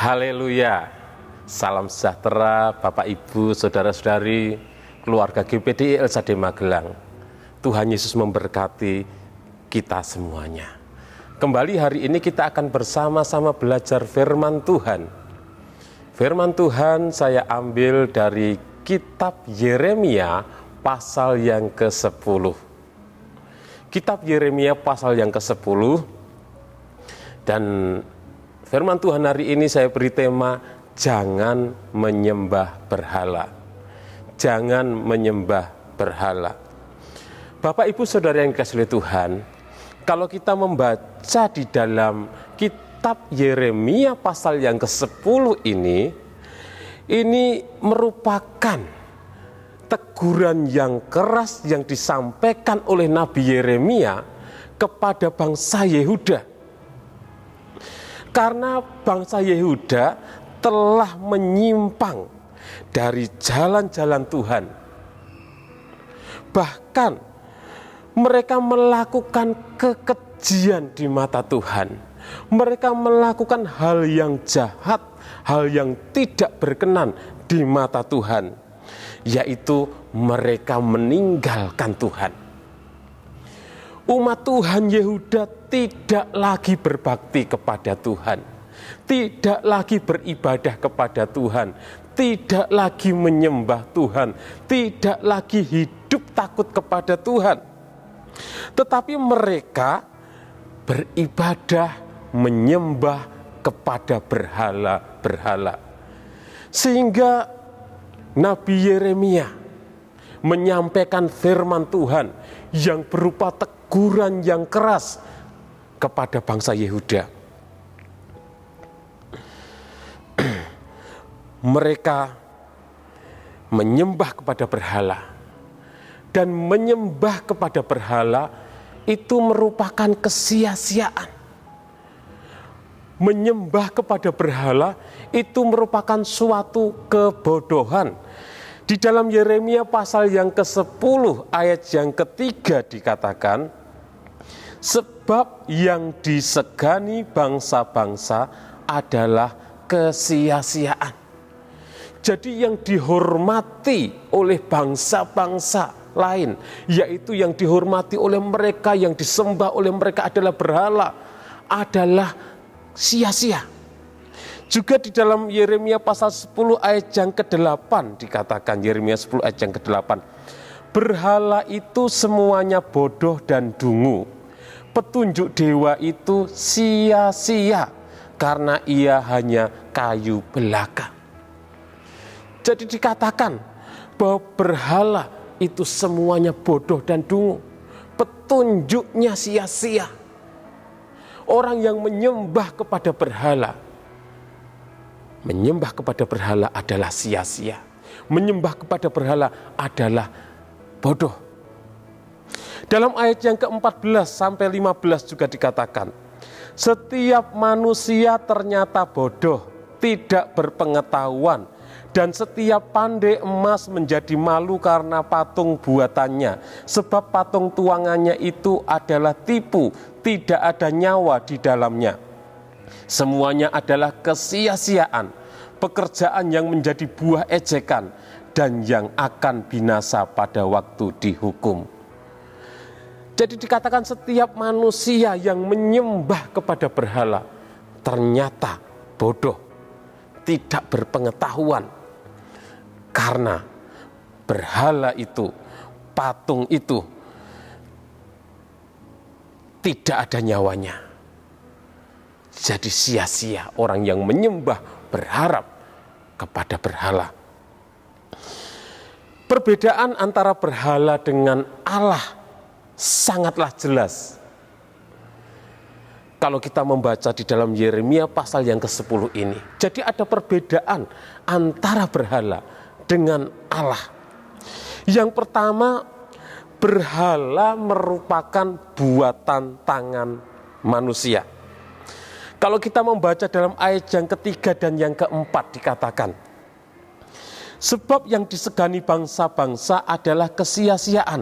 Haleluya. Salam sejahtera Bapak Ibu, Saudara-saudari, keluarga GPDI LSAD Magelang. Tuhan Yesus memberkati kita semuanya. Kembali hari ini kita akan bersama-sama belajar firman Tuhan. Firman Tuhan saya ambil dari kitab Yeremia pasal yang ke-10. Kitab Yeremia pasal yang ke-10, dan firman Tuhan hari ini saya beri tema, jangan menyembah berhala. Jangan menyembah berhala. Bapak Ibu Saudara yang dikasihi oleh Tuhan, kalau kita membaca di dalam kitab Yeremia pasal yang ke-10 ini merupakan teguran yang keras yang disampaikan oleh Nabi Yeremia kepada bangsa Yehuda. Karena bangsa Yehuda telah menyimpang dari jalan-jalan Tuhan. Bahkan mereka melakukan kekejian di mata Tuhan. Mereka melakukan hal yang jahat, hal yang tidak berkenan di mata Tuhan, yaitu mereka meninggalkan Tuhan. Umat Tuhan Yehuda tidak lagi berbakti kepada Tuhan, tidak lagi beribadah kepada Tuhan, tidak lagi menyembah Tuhan, tidak lagi hidup takut kepada Tuhan. Tetapi mereka beribadah, menyembah kepada berhala-berhala. Sehingga Nabi Yeremia menyampaikan firman Tuhan yang berupa teguran yang keras kepada bangsa Yehuda. Mereka menyembah kepada berhala, dan menyembah kepada berhala itu merupakan kesia-siaan. Menyembah kepada berhala itu merupakan suatu kebodohan. Di dalam Yeremia pasal yang ke-10 ayat yang ketiga dikatakan, sebab yang disegani bangsa-bangsa adalah kesia-siaan. Jadi yang dihormati oleh bangsa-bangsa lain, yaitu yang dihormati oleh mereka, yang disembah oleh mereka adalah berhala, adalah sia-sia. Juga di dalam Yeremia pasal 10 ayat yang ke-8 dikatakan, Yeremia 10 ayat yang ke-8, berhala itu semuanya bodoh dan dungu, petunjuk dewa itu sia-sia, karena ia hanya kayu belaka. Jadi dikatakan bahwa berhala itu semuanya bodoh dan dungu, petunjuknya sia-sia. Orang yang menyembah kepada berhala, menyembah kepada berhala adalah sia-sia. Menyembah kepada berhala adalah bodoh. Dalam ayat yang ke-14 sampai 15 juga dikatakan, setiap manusia ternyata bodoh, tidak berpengetahuan, dan setiap pandai emas menjadi malu karena patung buatannya, sebab patung tuangannya itu adalah tipu, tidak ada nyawa di dalamnya. Semuanya adalah kesia-siaan, pekerjaan yang menjadi buah ejekan, dan yang akan binasa pada waktu dihukum. Jadi dikatakan setiap manusia yang menyembah kepada berhala ternyata bodoh, tidak berpengetahuan, karena berhala itu, patung itu tidak ada nyawanya. Jadi sia-sia orang yang menyembah, berharap kepada berhala. Perbedaan antara berhala dengan Allah sangatlah jelas. Kalau kita membaca di dalam Yeremia pasal yang ke-10 ini. Jadi ada perbedaan antara berhala dengan Allah. Yang pertama, berhala merupakan buatan tangan manusia. Kalau kita membaca dalam ayat yang ketiga dan yang keempat dikatakan, sebab yang disegani bangsa-bangsa adalah kesia-siaan,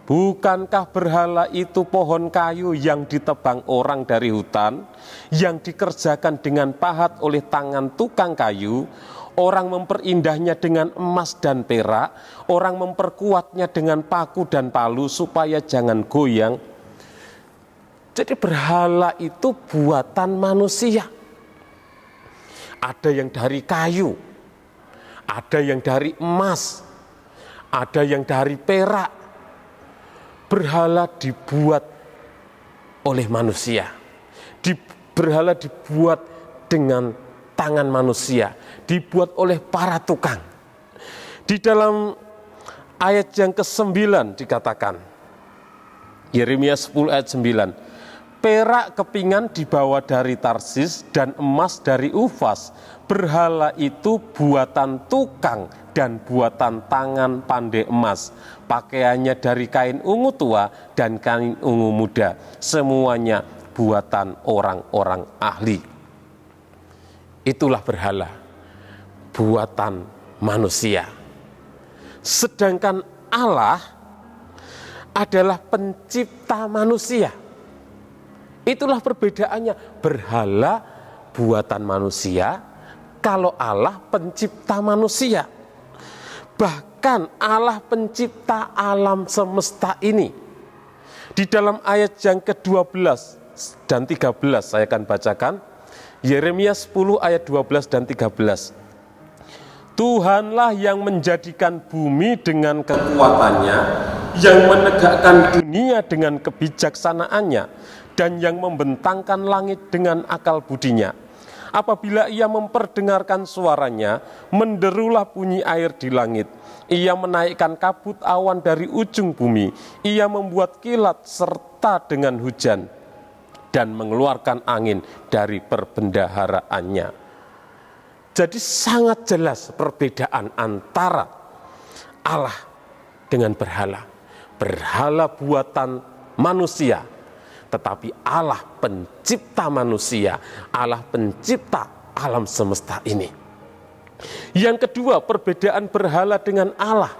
Bukankah berhala itu pohon kayu yang ditebang orang dari hutan, yang dikerjakan dengan pahat oleh tangan tukang kayu? Orang memperindah-Nya dengan emas dan perak, orang memperkuatnya dengan paku dan palu supaya jangan goyang. Jadi berhala itu buatan manusia. Ada yang dari kayu, ada yang dari emas, ada yang dari perak. Berhala dibuat oleh manusia. Berhala dibuat dengan tangan manusia, dibuat oleh para tukang. Di dalam ayat yang ke-9 dikatakan, Yeremia 10 ayat 9, perak kepingan dibawa dari Tarsis dan emas dari Ufas. Berhala itu buatan tukang dan buatan tangan pandai emas. Pakaiannya dari kain ungu tua dan kain ungu muda. Semuanya buatan orang-orang ahli. Itulah berhala, buatan manusia. Sedangkan Allah adalah pencipta manusia. Itulah perbedaannya. Berhala buatan manusia, kalau Allah pencipta manusia. Bahkan Allah pencipta alam semesta ini. Di dalam ayat yang ke-12 dan 13 saya akan bacakan. Yeremia 10 ayat 12 dan 13. Tuhanlah yang menjadikan bumi dengan kekuatannya, yang menegakkan dunia dengan kebijaksanaannya, dan yang membentangkan langit dengan akal budinya. Apabila ia memperdengarkan suaranya, menderulah bunyi air di langit. Ia menaikkan kabut awan dari ujung bumi. Ia membuat kilat serta dengan hujan, dan mengeluarkan angin dari perbendaharaannya. Jadi sangat jelas perbedaan antara Allah dengan berhala. Berhala buatan manusia, tetapi Allah pencipta manusia, Allah pencipta alam semesta ini. Yang kedua, perbedaan berhala dengan Allah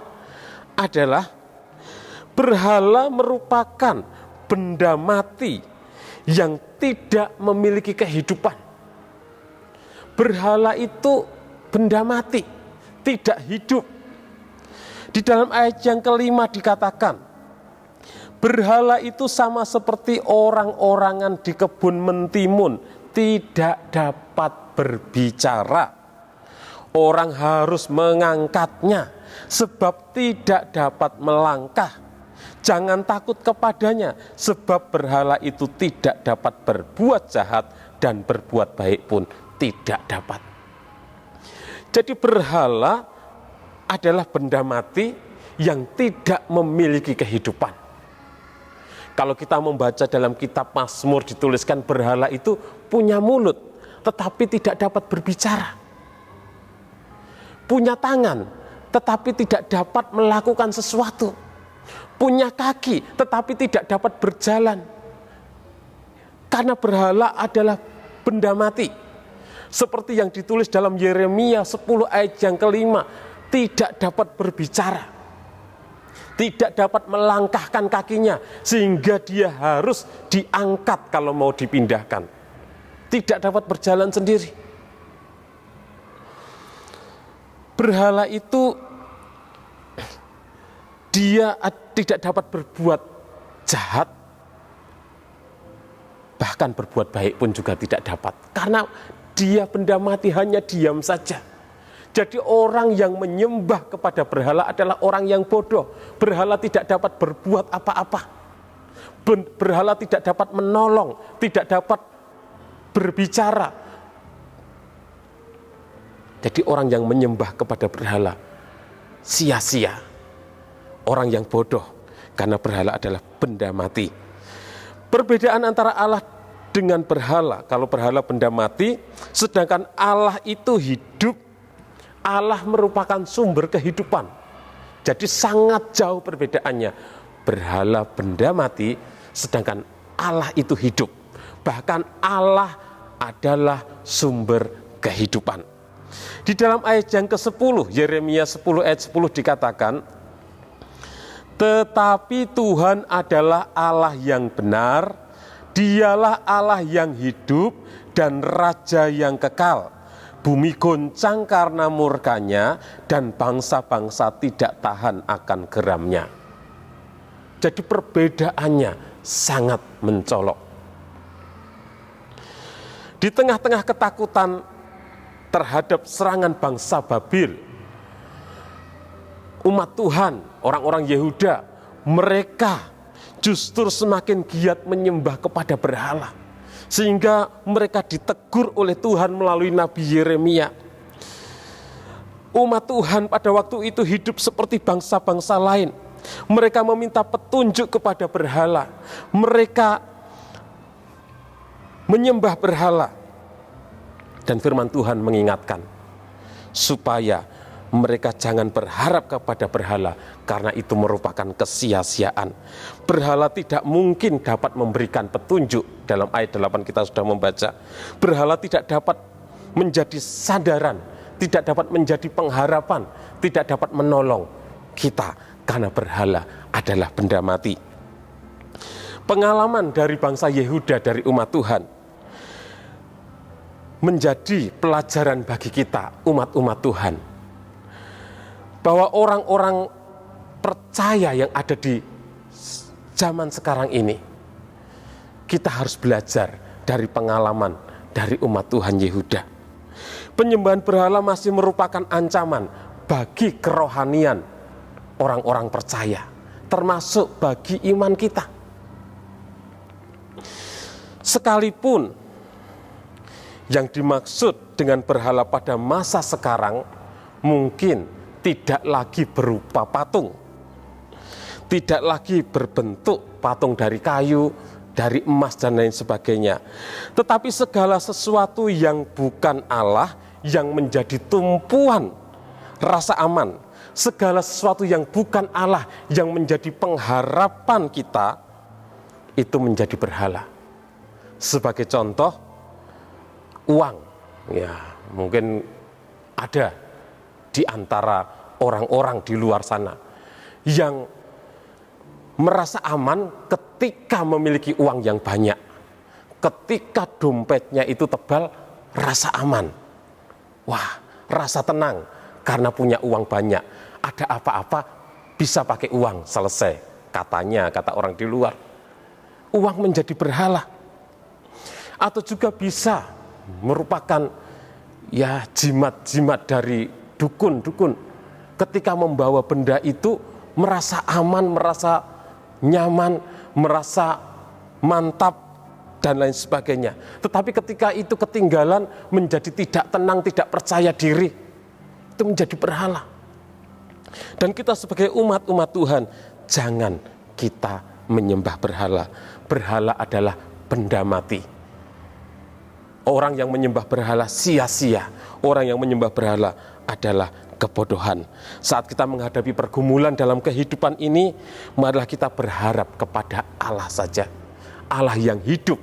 adalah berhala merupakan benda mati yang tidak memiliki kehidupan. Berhala itu benda mati, tidak hidup. Di dalam ayat yang ke-5 dikatakan, berhala itu sama seperti orang-orangan di kebun mentimun, tidak dapat berbicara. Orang harus mengangkatnya, sebab tidak dapat melangkah. Jangan takut kepadanya, sebab berhala itu tidak dapat berbuat jahat, dan berbuat baik pun tidak dapat. Jadi berhala adalah benda mati yang tidak memiliki kehidupan. Kalau kita membaca dalam kitab Mazmur dituliskan berhala itu punya mulut tetapi tidak dapat berbicara. Punya tangan tetapi tidak dapat melakukan sesuatu. Punya kaki tetapi tidak dapat berjalan. Karena berhala adalah benda mati. Seperti yang ditulis dalam Yeremia 10 ayat yang ke-5, tidak dapat berbicara, tidak dapat melangkahkan kakinya, sehingga dia harus diangkat kalau mau dipindahkan, tidak dapat berjalan sendiri. Berhala itu dia tidak dapat berbuat jahat, bahkan berbuat baik pun juga tidak dapat, karena dia benda mati, hanya diam saja. Jadi orang yang menyembah kepada berhala adalah orang yang bodoh. Berhala tidak dapat berbuat apa-apa. Berhala tidak dapat menolong, tidak dapat berbicara. Jadi orang yang menyembah kepada berhala sia-sia. Orang yang bodoh, karena berhala adalah benda mati. Perbedaan antara Allah dengan berhala, kalau berhala benda mati, sedangkan Allah itu hidup. Allah merupakan sumber kehidupan. Jadi sangat jauh perbedaannya. Berhala benda mati, sedangkan Allah itu hidup. Bahkan Allah adalah sumber kehidupan. Di dalam ayat yang ke-10, Yeremia 10 ayat 10 dikatakan, Tetapi Tuhan adalah Allah yang benar, Dialah Allah yang hidup dan Raja yang kekal. Bumi goncang karena murkanya dan bangsa-bangsa tidak tahan akan geramnya. Jadi perbedaannya sangat mencolok. Di tengah-tengah ketakutan terhadap serangan bangsa Babil, umat Tuhan, orang-orang Yehuda, mereka justru semakin giat menyembah kepada berhala. Sehingga mereka ditegur oleh Tuhan melalui Nabi Yeremia. Umat Tuhan pada waktu itu hidup seperti bangsa-bangsa lain. Mereka meminta petunjuk kepada berhala. Mereka menyembah berhala. Dan firman Tuhan mengingatkan supaya mereka jangan berharap kepada berhala, karena itu merupakan kesia-siaan. Berhala tidak mungkin dapat memberikan petunjuk. Dalam ayat 8 kita sudah membaca, berhala tidak dapat menjadi sandaran, tidak dapat menjadi pengharapan, tidak dapat menolong kita, karena berhala adalah benda mati. Pengalaman dari bangsa Yehuda, dari umat Tuhan, menjadi pelajaran bagi kita, umat-umat Tuhan, bahwa orang-orang percaya yang ada di zaman sekarang ini, kita harus belajar dari pengalaman dari umat Tuhan Yehuda. Penyembahan berhala masih merupakan ancaman bagi kerohanian orang-orang percaya, termasuk bagi iman kita. Sekalipun yang dimaksud dengan berhala pada masa sekarang mungkin tidak lagi berupa patung, tidak lagi berbentuk patung dari kayu, dari emas dan lain sebagainya. Tetapi segala sesuatu yang bukan Allah, yang menjadi tumpuan rasa aman, segala sesuatu yang bukan Allah, yang menjadi pengharapan kita, itu menjadi berhala. Sebagai contoh, uang, ya mungkin ada di antara orang-orang di luar sana yang merasa aman ketika memiliki uang yang banyak. Ketika dompetnya itu tebal, rasa aman. Wah, rasa tenang karena punya uang banyak. Ada apa-apa bisa pakai uang, selesai. Katanya, kata orang di luar. Uang menjadi berhala. Atau juga bisa merupakan ya jimat-jimat dari dukun-dukun. Ketika membawa benda itu merasa aman, merasa nyaman, merasa mantap dan lain sebagainya. Tetapi ketika itu ketinggalan, menjadi tidak tenang, tidak percaya diri, itu menjadi berhala. Dan kita sebagai umat-umat Tuhan, jangan kita menyembah berhala. Berhala adalah benda mati. Orang yang menyembah berhala sia-sia. Orang yang menyembah berhala adalah kebodohan. Saat kita menghadapi pergumulan dalam kehidupan ini, marilah kita berharap kepada Allah saja. Allah yang hidup,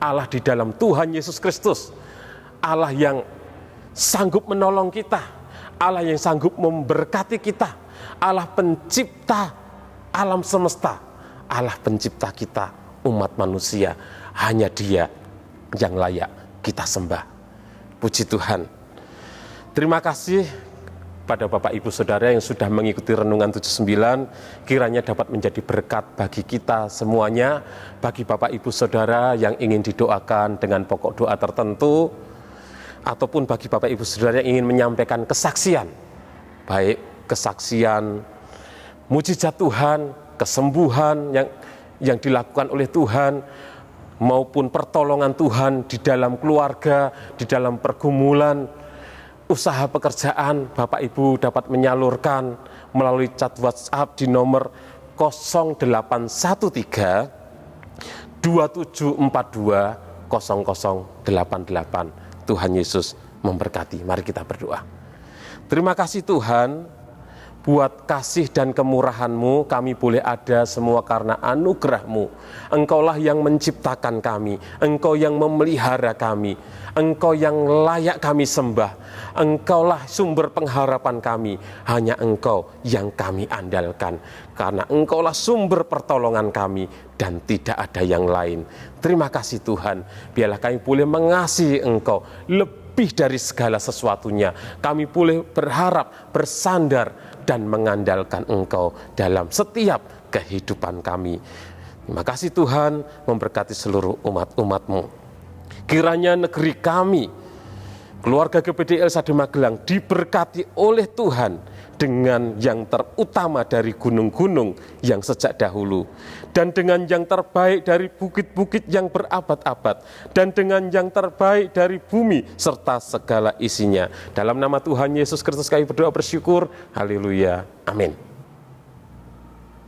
Allah di dalam Tuhan Yesus Kristus, Allah yang sanggup menolong kita, Allah yang sanggup memberkati kita, Allah pencipta alam semesta, Allah pencipta kita umat manusia. Hanya Dia yang layak kita sembah. Puji Tuhan. Terima kasih pada Bapak Ibu Saudara yang sudah mengikuti Renungan 79, kiranya dapat menjadi berkat bagi kita semuanya. Bagi Bapak Ibu Saudara yang ingin didoakan dengan pokok doa tertentu, ataupun bagi Bapak Ibu Saudara yang ingin menyampaikan kesaksian, baik kesaksian mujizat Tuhan, kesembuhan yang dilakukan oleh Tuhan, maupun pertolongan Tuhan di dalam keluarga, di dalam pergumulan, usaha pekerjaan, Bapak Ibu dapat menyalurkan melalui chat WhatsApp di nomor 0813 2742 0088. Tuhan Yesus memberkati. Mari kita berdoa. Terima kasih Tuhan, buat kasih dan kemurahan-Mu, kami boleh ada semua karena anugerah-Mu. Engkaulah yang menciptakan kami, Engkau yang memelihara kami, Engkau yang layak kami sembah, Engkaulah sumber pengharapan kami, hanya Engkau yang kami andalkan, karena Engkaulah sumber pertolongan kami dan tidak ada yang lain. Terima kasih Tuhan, biarlah kami boleh mengasihi Engkau lebih dari segala sesuatunya. Kami boleh berharap, bersandar, dan mengandalkan Engkau dalam setiap kehidupan kami. Terima kasih Tuhan, memberkati seluruh umat-umat-Mu. Kiranya negeri kami, keluarga GPDL Sade Magelang, diberkati oleh Tuhan dengan yang terutama dari gunung-gunung yang sejak dahulu, dan dengan yang terbaik dari bukit-bukit yang berabad-abad, dan dengan yang terbaik dari bumi serta segala isinya. Dalam nama Tuhan Yesus Kristus kami berdoa bersyukur. Haleluya. Amin.